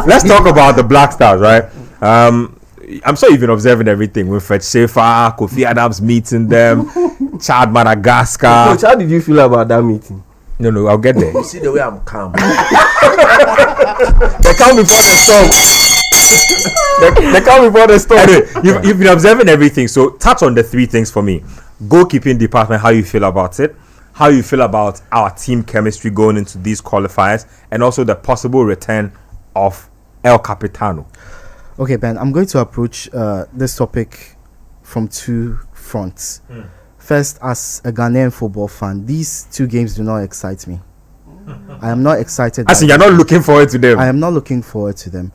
let's talk about the Black Stars, right? I'm sure you've been observing everything. Wilfred Schaefer, Kofi Adams meeting them, Chad Madagascar. Coach, how did you feel about that meeting? No, I'll get there. You see the way I'm calm. They come before the storm. they come before the storm. Anyway, you've been observing everything. So touch on the three things for me. Goalkeeping department, how you feel about it, how you feel about our team chemistry going into these qualifiers, and also the possible return of El Capitano. Okay, Ben, I'm going to approach this topic from two fronts. First, as a Ghanaian football fan, these two games do not excite me. I am not excited. As in, you're not looking forward to them? I am not looking forward to them.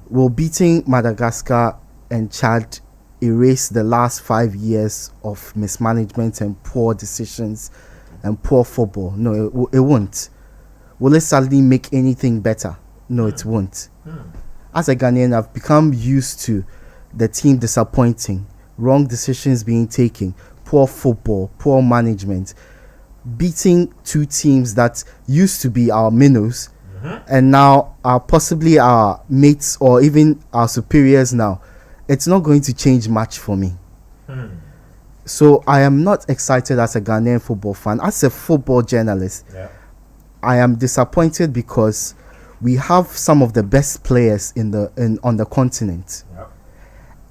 Will beating Madagascar and Chad erase the last 5 years of mismanagement and poor decisions and poor football? No, it won't. Will it suddenly make anything better? No, it won't. As a Ghanaian, I've become used to the team disappointing, wrong decisions being taken, poor football, poor management, beating two teams that used to be our minnows and now are possibly our mates or even our superiors now. It's not going to change much for me. So I am not excited as a Ghanaian football fan. As a football journalist, I am disappointed because we have some of the best players on the continent.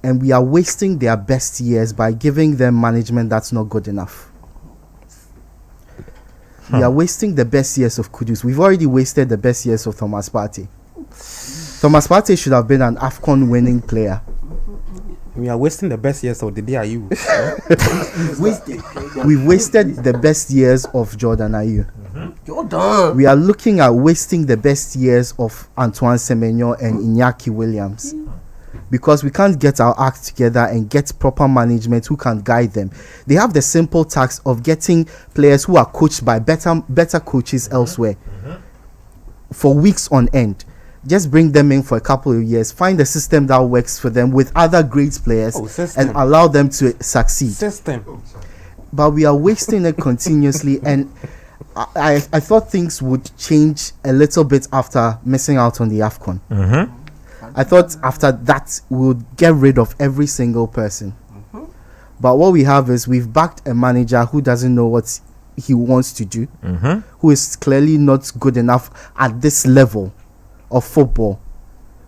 And we are wasting their best years by giving them management that's not good enough. We are wasting the best years of Kudus. We've already wasted the best years of Thomas Partey. Thomas Partey should have been an AFCON winning player. We are wasting the best years of the Ayew. We've wasted the best years of Jordan Ayew. Jordan. We are looking at wasting the best years of Antoine Semenyo and Iñaki Williams. Because we can't get our act together and get proper management who can guide them. They have the simple task of getting players who are coached by better coaches elsewhere for weeks on end. Just bring them in for a couple of years, find a system that works for them with other great players and allow them to succeed. But we are wasting it continuously, and I thought things would change a little bit after missing out on the AFCON. I thought after that we would get rid of every single person. But what we have is we've backed a manager who doesn't know what he wants to do, who is clearly not good enough at this level of football.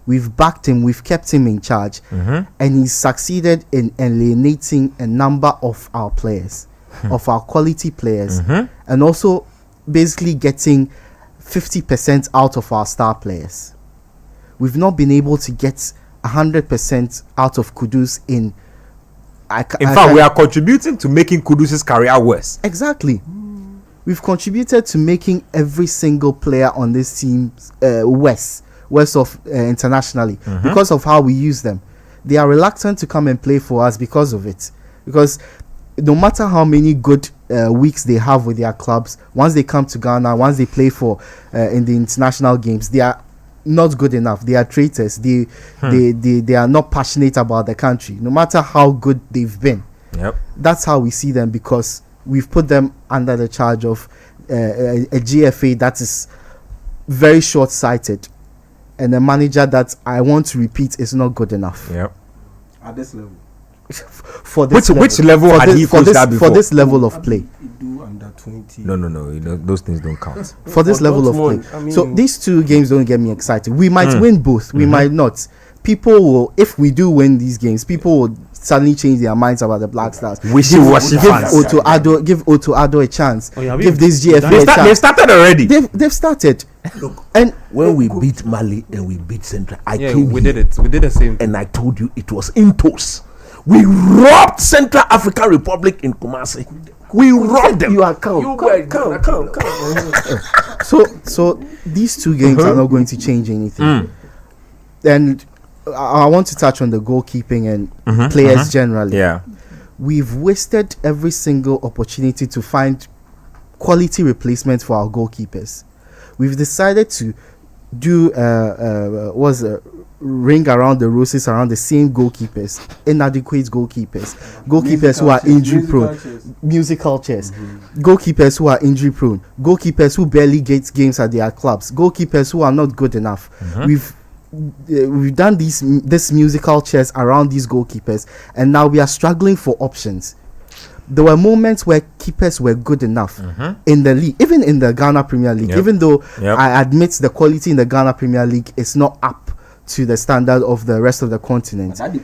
We've backed him, we've kept him in charge, and he's succeeded in alienating a number of our players, of our quality players, and also basically getting 50% out of our star players. We've not been able to get 100% out of Kudus in fact, we are contributing to making Kudus' career worse. Exactly. We've contributed to making every single player on this team worse of internationally because of how we use them. They are reluctant to come and play for us because of it. Because no matter how many good weeks they have with their clubs, once they come to Ghana, once they play for in the international games, they are not good enough. They are traitors. They are not passionate about the country, no matter how good they've been. That's how we see them, because we've put them under the charge of a GFA that is very short-sighted, and a manager that, I want to repeat, is not good enough. At this level. For this which level had he coached that before? For this level of play. Under 20. No, those things don't count. For this level of play. So these two games don't get me excited. We might win both. We might not. People will, if we do win these games, people will suddenly change their minds about the Black Stars. Give Otto Addo a chance. Give this GFA a chance. They've started already. They've started. Look, and when we beat Mali and we beat Central, we did it. We did the same. And I told you it was Intos. We robbed Central African Republic in Kumasi. We robbed them. You are calm. So these two games are not going to change anything. And I want to touch on the goalkeeping and players generally. We've wasted every single opportunity to find quality replacements for our goalkeepers. We've decided to do ring around the roses around the same goalkeepers, inadequate goalkeepers who are injury prone, musical chairs, goalkeepers who are injury prone, goalkeepers who barely get games at their clubs, goalkeepers who are not good enough. we've done this musical chairs around these goalkeepers, and now we are struggling for options. There were moments where keepers were good enough in the league, even in the Ghana Premier League. Even though I admit the quality in the Ghana Premier League is not up to the standard of the rest of the continent. But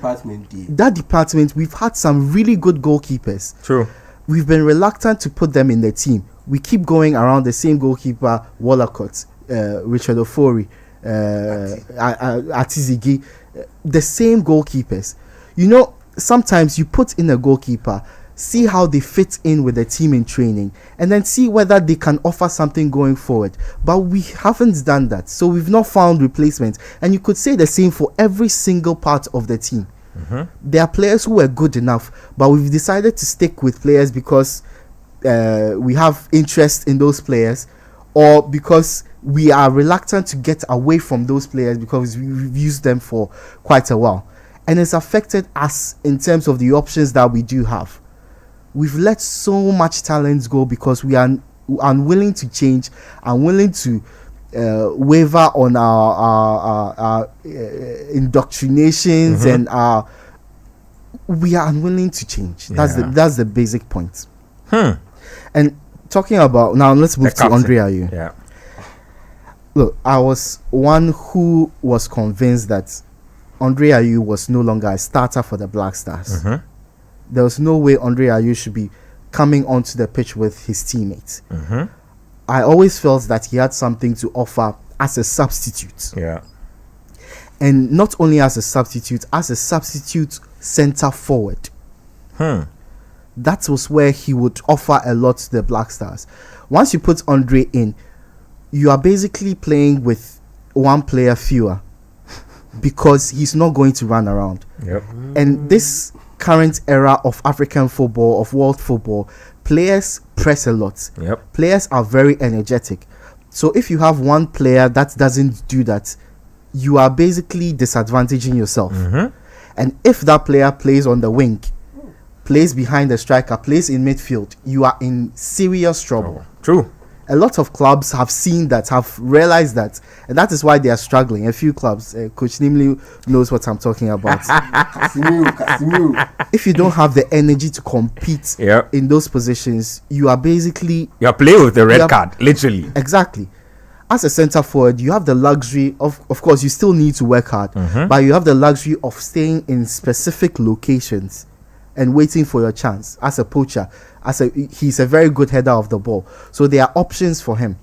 that department, we've had some really good goalkeepers. True. We've been reluctant to put them in the team. We keep going around the same goalkeeper, Wallacott, Richard Ofori, Atizigi, the same goalkeepers. You know, sometimes you put in a goalkeeper, see how they fit in with the team in training, and then see whether they can offer something going forward. But we haven't done that, so we've not found replacements. And you could say the same for every single part of the team. There are players who were good enough, but we've decided to stick with players because we have interest in those players, or because we are reluctant to get away from those players because we've used them for quite a while. And it's affected us in terms of the options that we do have. We've let so much talent go because we are unwilling to change, unwilling to waver on our indoctrinations, and we are unwilling to change. That's the basic point. And talking about, now let's move to Andre Ayew. Yeah. Look, I was one who was convinced that Andre Ayew was no longer a starter for the Black Stars. There was no way Andre Ayew should be coming onto the pitch with his teammates. I always felt that he had something to offer as a substitute. Yeah. And not only as a substitute centre forward. That was where he would offer a lot to the Black Stars. Once you put Andre in, you are basically playing with one player fewer because he's not going to run around. And this current era of African football, of world football, players press a lot. Players are very energetic. So if you have one player that doesn't do that, you are basically disadvantaging yourself. And if that player plays on the wing, plays behind the striker, plays in midfield, you are in serious trouble. True. A lot of clubs have seen that, have realized that, and that is why they are struggling. A few clubs, Coach Nimli knows what I'm talking about. If you don't have the energy to compete in those positions, you are basically... You're playing with the red card, literally. Exactly. As a centre forward, you have the luxury of course, you still need to work hard, but you have the luxury of staying in specific locations and waiting for your chance. As a poacher, he's a very good header of the ball, so there are options for him.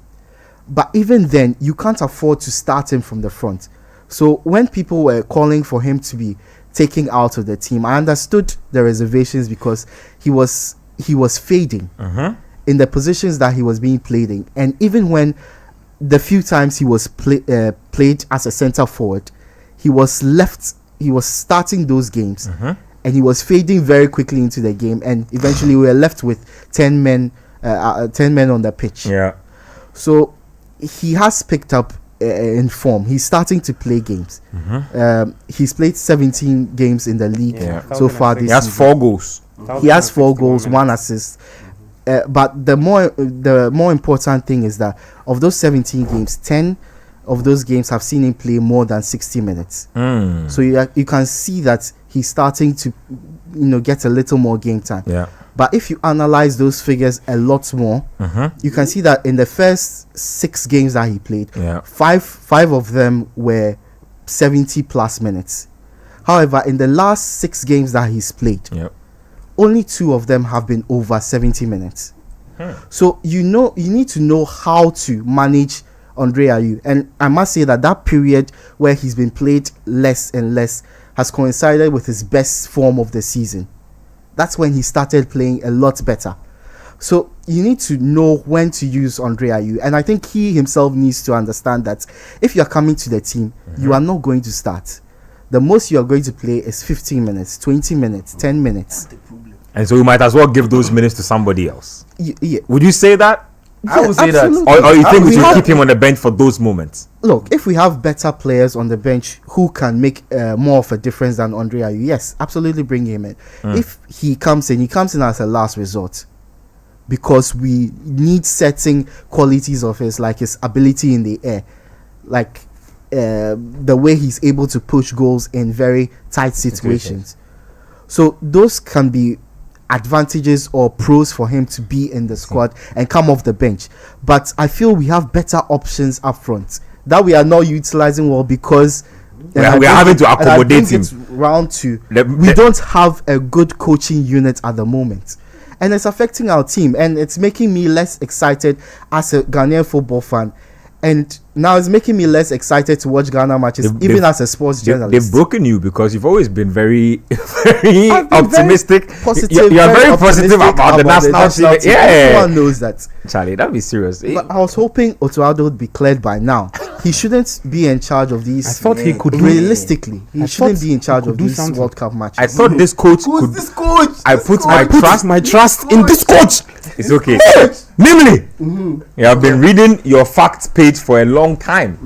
But even then, you can't afford to start him from the front. So when people were calling for him to be taken out of the team, I understood the reservations because he was fading in the positions that he was being played in. And even when the few times he was played as a centre forward, he was starting those games. And he was fading very quickly into the game, and eventually we were left with 10 men on the pitch. So he has picked up in form. He's starting to play games. He's played 17 games in the league so far this season. He has 4 goals. He has 4 goals, 1 assist. But the more important thing is that of those 17 games, 10 of those games have seen him play more than 60 minutes. So you can see that he's starting to get a little more game time. But if you analyze those figures a lot more, you can see that in the first 6 games that he played, five of them were 70 plus minutes. However, in the last 6 games that he's played, only 2 of them have been over 70 minutes. So you need to know how to manage Andre Ayew. And I must say that period where he's been played less and less has coincided with his best form of the season. That's when he started playing a lot better. So you need to know when to use Andre Ayew. And I think he himself needs to understand that if you're coming to the team, you are not going to start. The most you are going to play is 15 minutes, 20 minutes, 10 minutes. And so you might as well give those minutes to somebody else. Would you say that? I would say that. Or you think we should keep him on the bench for those moments? Look, if we have better players on the bench who can make more of a difference than Andre Ayew, yes, absolutely bring him in. If he comes in as a last resort, because we need certain qualities of his, like his ability in the air. Like the way he's able to push goals in very tight situations. So those can be advantages or pros for him to be in the squad and come off the bench. But I feel we have better options up front that we are not utilizing well because we are having to accommodate him. It's round to we don't have a good coaching unit at the moment, and it's affecting our team, and it's making me less excited as a Ghanaian football fan. And now it's making me less excited to watch Ghana matches, even as a sports journalist. They've broken you because you've always been very, very optimistic. Positive, you're very positive about the national team. Yeah, everyone knows that. Charlie, that'd be serious. But I was hoping Otuado would be cleared by now. He shouldn't be in charge of these. I thought he could. Realistically, he shouldn't be in charge of these World Cup matches. I thought this coach Who's this coach? I put my trust in this coach. It's okay. Namely, you have been reading your facts page for a long time.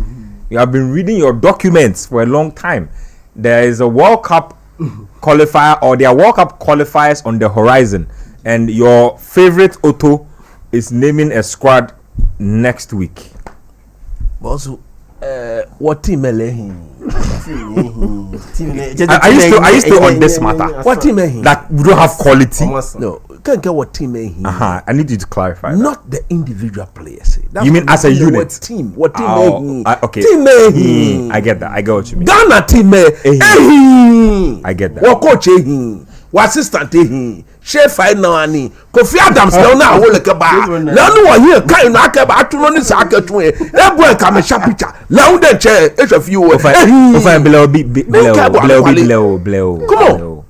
You have been reading your documents for a long time. There is a World Cup qualifier, or there are World Cup qualifiers on the horizon, and your favorite Otto is naming a squad next week. Also, what team Are you still on this matter? What team That we don't have quality. No, can't get what team I need you to clarify. Not the individual players. That's You mean what as a we know. unit? What team? What team? Okay. Team. I get that. I get what you mean. Ghana team. I get that. What coach? What assistant? Chef final ani. Kofi Adams now wole keba. Now no one here kind na keba atuno ni sa aketun e. E boy ka me sharp picture. Now then che HFU. Come on.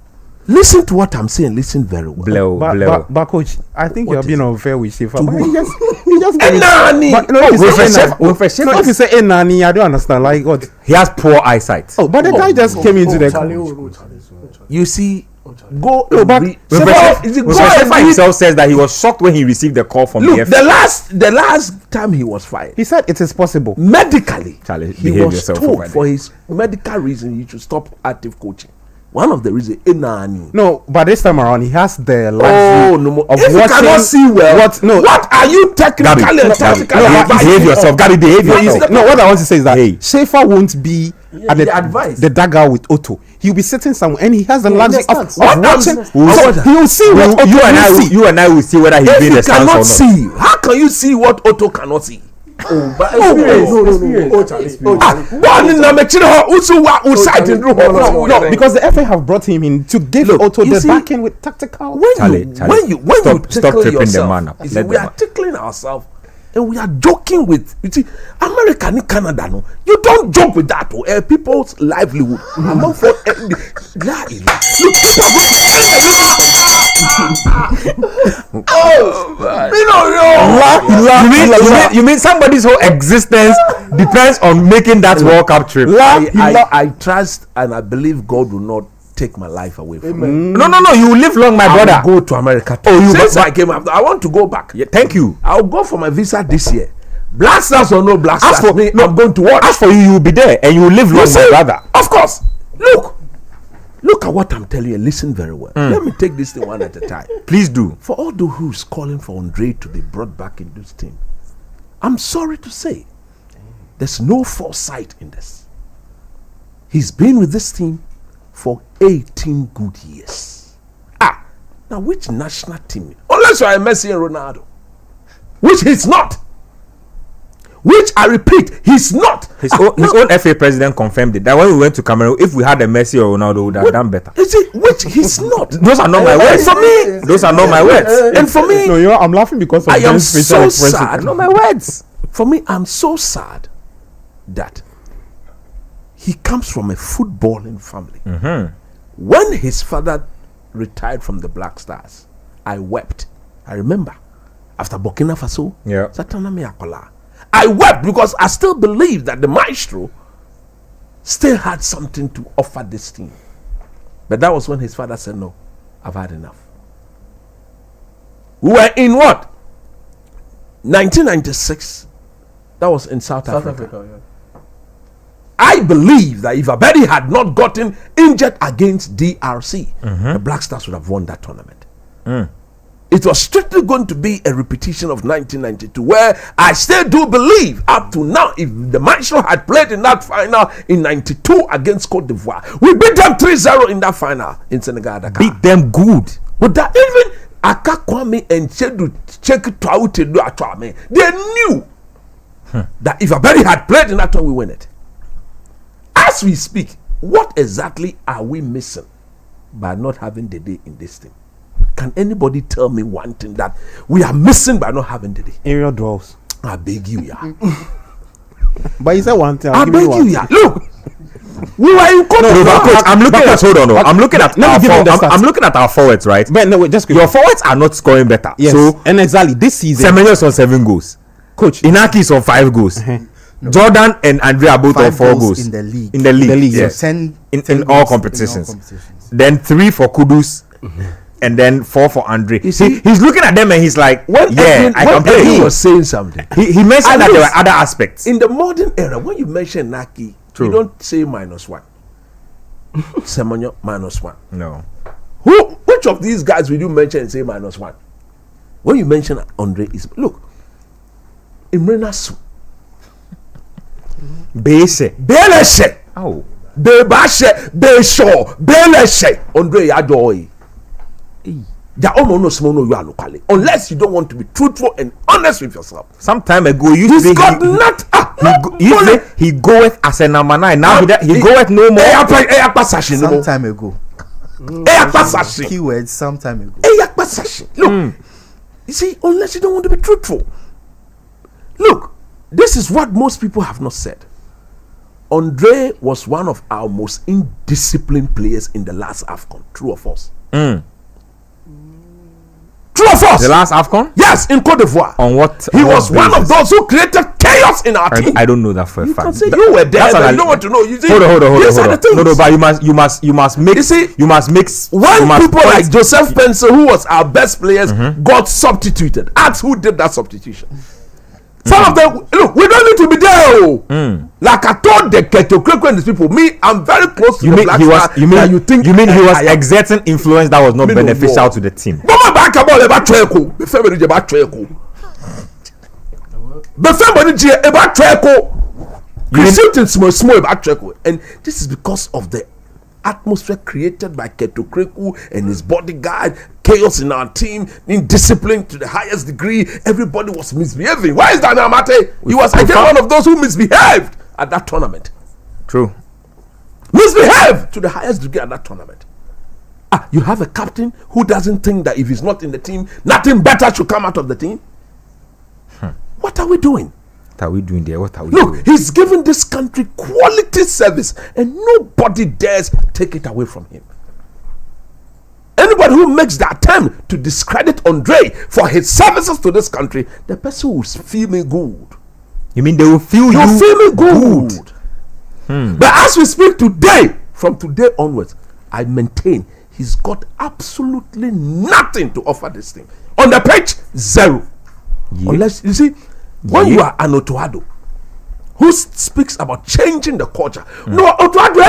Listen to what I'm saying. Listen very well. But coach, I think you're being unfair with Shefa. He just Nani. But no, if you say Nani, I don't understand. Like what? He has poor eyesight. Oh, but the guy just came into the. You see, go. No, but Shefa himself says that he was shocked when he received the call from the FA. The last time he was fired, he said it is possible medically. Charlie, he was told for his medical reason he should stop active coaching. One of the reasons, no, but this time around he has the luxury of if watching. You cannot see well. What are you technically and tactically? Behave yourself, Gabby. Behave yourself. No, what I want to say is that Shefa won't be at the dagger with Otto. He'll be sitting somewhere, and he has the luxury of watching. He will see what Otto you and I will see whether he's being the stance or not. See, how can you see what Otto cannot see? But experience. No, because the FA have brought him in to give Otto the backing with tactical. When you stop tripping the man up. We are tickling ourselves. And we are joking with, you see, America and Canada. No, you don't joke with that. People's livelihood. I'm not for. You mean somebody's whole existence depends on making that World Cup trip? I trust and I believe God will not take my life away from me. No, you will live long, my brother. Go to America. Since I came up, I want to go back. Yeah, thank you. I'll go for my visa this year. Black Stars or no Black Stars. For me, I'm going to watch. As for you will be there and you will live long, my brother. Of course. Look at what I'm telling you. Listen very well. Let me take this thing one at a time. Please do. For all those who's calling for Andre to be brought back in this team, I'm sorry to say, there's no foresight in this. He's been with this team for 18 good years. Now which national team? Unless you are Messi and Ronaldo, which he's not. Which I repeat, he's not. His own FA president confirmed it. That when we went to Cameroon, if we had a Messi or Ronaldo, we would have done better. Is it? Which he's not. Those are not my words. For me, those are not my words. And for me, no, I'm laughing because of I am so sad. Not my words. For me, I'm so sad that he comes from a footballing family. When his father retired from the Black Stars, I wept. I remember after Burkina Faso. I wept because I still believe that the maestro still had something to offer this team. But that was when his father said, no, I've had enough. We were in what? 1996. That was in South Africa. Yeah. I believe that if Abedi had not gotten injured against DRC, the Black Stars would have won that tournament. it was strictly going to be a repetition of 1992, where I still do believe up to now, if the Maestro had played in that final in 92 against Cote d'Ivoire, we beat them 3-0 in that final in Senegal. Dakar. Beat them good. But that even Aka Kwame and Chedu check it out, they knew that if Aberi had played in that one, we win it. As we speak, what exactly are we missing by not having the day in this team? Can anybody tell me one thing that we are missing by not having the day? Aerial draws. I beg you, yeah. But you said one thing. I beg you, yeah. Look, we were in Cote No, but coach, I'm looking at hold on. No. I'm looking at I'm looking at our forwards, right? But no, wait, just your forwards are not scoring better. Yes, so and exactly this season, Semenyo is on 7 goals. Coach Inaki is on 5 goals. Jordan and Andrea both on 4 goals in the league. In the league, So yes. 10 in goals all competitions. in all competitions. Then 3 for Kudus, and then 4 for Andre. You see, He's looking at them and he's like, when I can play. He was saying something. He mentioned that there were other aspects. In the modern era, when you mention Naki, True. you don't say -1. Semenyo -1. No. Which of these guys will you mention and say -1? When you mention Andre, is look, Imrena Su, Base. Beleshe, Oh. Bebashe, Besho, Beleshe, Andre Yadoy. Unless you don't want to be truthful and honest with yourself. Some time ago, you He's used to got not. he goeth as a number 9. Now he goeth no more. Some time ago. Keywords some time ago. Look, you see, unless you don't want to be truthful. Look, this is what most people have not said. Andre was one of our most indisciplined players in the last AFCON. True or false? True or false? The last AFCON? Yes, in Cote d'Ivoire. On what? He on what was one of basis? those who created chaos in our team. I don't know that for a You fact. can say you were there, That's but an you don't want to know. You see, Hold on. these are the things. No, but you must make. You see, you must mix. When you must people point- like Joseph Pencil, who was our best players, got substituted, ask who did that substitution. Some of them, look, we don't need to be there. Like I told the Ketokrekwe and these people, me, I'm very close to You the mean Black he was? Star You mean that you mean he was I am. exerting influence that was not Me no beneficial know. to the team? Mama back about about Treko. The family about Treko. The family about Treko. You mean- Something small about Treko, and this is because of the atmosphere created by Ketokreku and his bodyguard, chaos in our team, indiscipline to the highest degree. Everybody was misbehaving. Why is that now, Mate? He was again one of those who misbehaved at that tournament. True. Misbehaved to the highest degree at that tournament. You have a captain who doesn't think that if he's not in the team, nothing better should come out of the team. What are we doing? What are we doing there? What are we Look, doing? he's giving this country quality service and nobody dares take it away from him. Anybody who makes the attempt to discredit Andre for his services to this country, the person will feel me good. You mean they will feel You'll you feel me good. But as we speak today, from today onwards, I maintain he's got absolutely nothing to offer this thing. On the pitch, 0. Unless, you see, when you are an Otoado who speaks about changing the culture, no, Otoado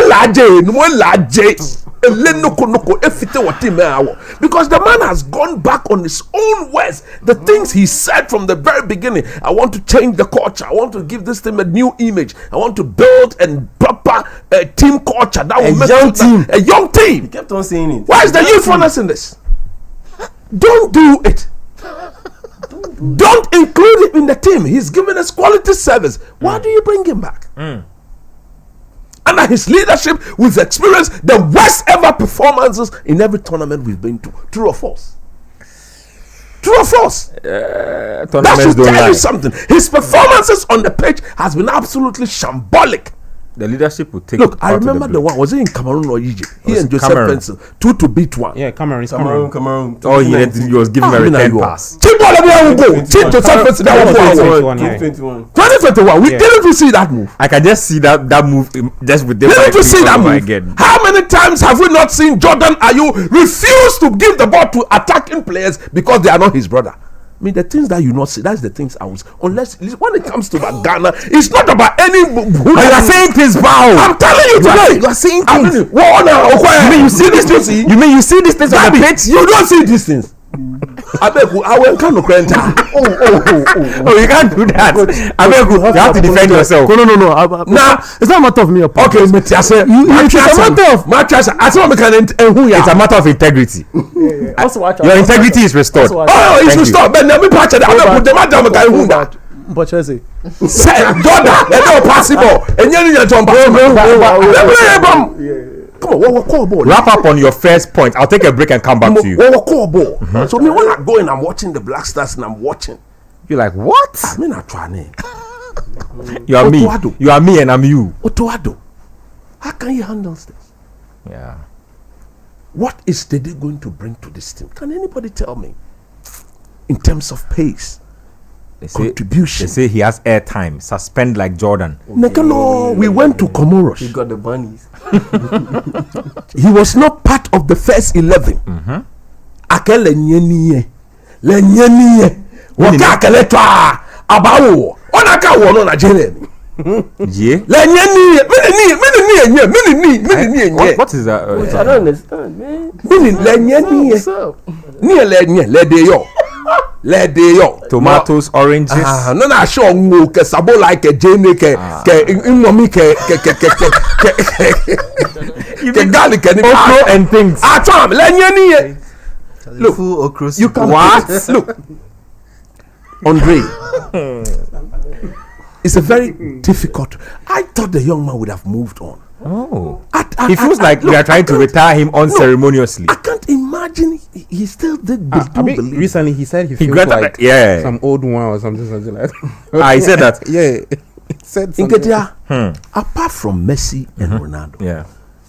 because the man has gone back on his own words. The things he said from the very beginning. I want to change the culture. I want to give this team a new image. I want to build a proper team culture that will make a young team. He kept on saying it. Why is the youthfulness in this? Don't do it. Don't include him in the team. He's giving us quality service. Why do you bring him back? Under his leadership, we've experienced the worst ever performances in every tournament we've been to. True or false? True or false? That should tell you something. His performances on the pitch has been absolutely shambolic. The leadership will take. Look, I remember the one. Was it in Cameroon or Egypt? He and Joseph Cameroon. Pencil 2 to beat 1. Yeah, Cameroon. Cameroon. Oh, he was giving a return pass. Team Joseph Pencil. That was 2021. 2021. Didn't we see that move? I can just see that move just with the. Didn't you see that move? Again. How many times have we not seen Jordan Ayew refuse to give the ball to attacking players because they are not his brother? I mean, the things that you not see, that's the things I was. Unless when it comes to Ghana, it's not about any. But you are saying things, Bao. I'm telling you today. You are saying I'm things. telling you. You mean you see these things? You mean you see these things on the pitch? You don't see these things. I beg you, I will come to Krenta. Oh, you can't do that. I beg you, you have to defend yourself. No. Now, it's not a matter of me. Okay, but I say, it's a matter of. I saw me can who ya. It's a matter of integrity. Your integrity is restored. Oh, it's restored. But let me patch it. I will put the matter of who that. But Chelsea. Say, Jordan, it's not possible. And you need to jump. Come on, what call ball? Wrap up on your first point. I'll take a break and come back to you. What call ball? So me when I go and I'm watching the Black Stars and I'm watching. You're like, what? I mean, I try name. You are me. You are me and I'm you. Otoado. How can you handle this? Yeah. What is they going to bring to this team? Can anybody tell me? In terms of pace, contribution. They say he has airtime. Suspend like Jordan. No, we went to Comoros. He got the bunnies. He was not part of the first 11. Akele nyeniye. Le nyeniye. Waka akele twa. Abawo. Onaka wo no Nigeria. Yeah. Le nyeniye. Mini. What is that? I don't understand, man. Mini le nyeniye. What's up? Ni le nye le de yo. Le de yo. Tomatoes, oranges. No na show mo ke sabo like ke jene ke inomi ke garlic okro and things. Atam le nyeniye. Look, you can what? Look, Andre. It's a very difficult. I thought the young man would have moved on. Oh, he feels like we are trying to retire him unceremoniously. I can't imagine he still did. Recently, he said he feels granted like some old one or something like that. He said that. Yeah, he said something. Apart from Messi and Ronaldo, Yeah.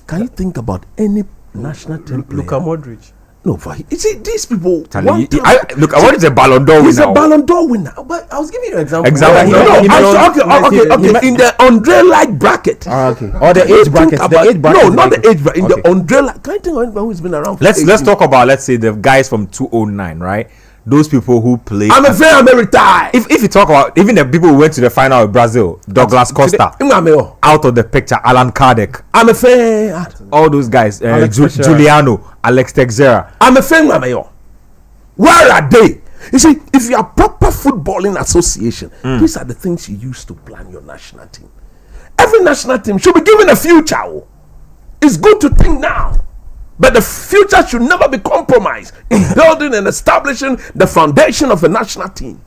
can you think about any national team player? Luka Modric. No, for you see these people. Look, I want is a Ballon d'Or winner. He's a Ballon d'Or winner. But I was giving you an example. Example. Okay. In the Andre-like bracket. Okay. Or the age bracket. No, not the age bracket. In the Andre-like. Can you think of anybody who's been around? Let's talk about, let's say, the guys from 2009, right? Those people who play. I'm retired. If you talk about even the people who went to the final with Brazil, Douglas Costa, out of the picture, Alan Kardec, I'm a fan. all those guys, Giuliano, Alex Teixeira. I'm a fan, where are they? You see, if you are proper footballing association, these are the things you use to plan your national team. Every national team should be given a future. It's good to think now, but the future should never be compromised in building and establishing the foundation of a national team.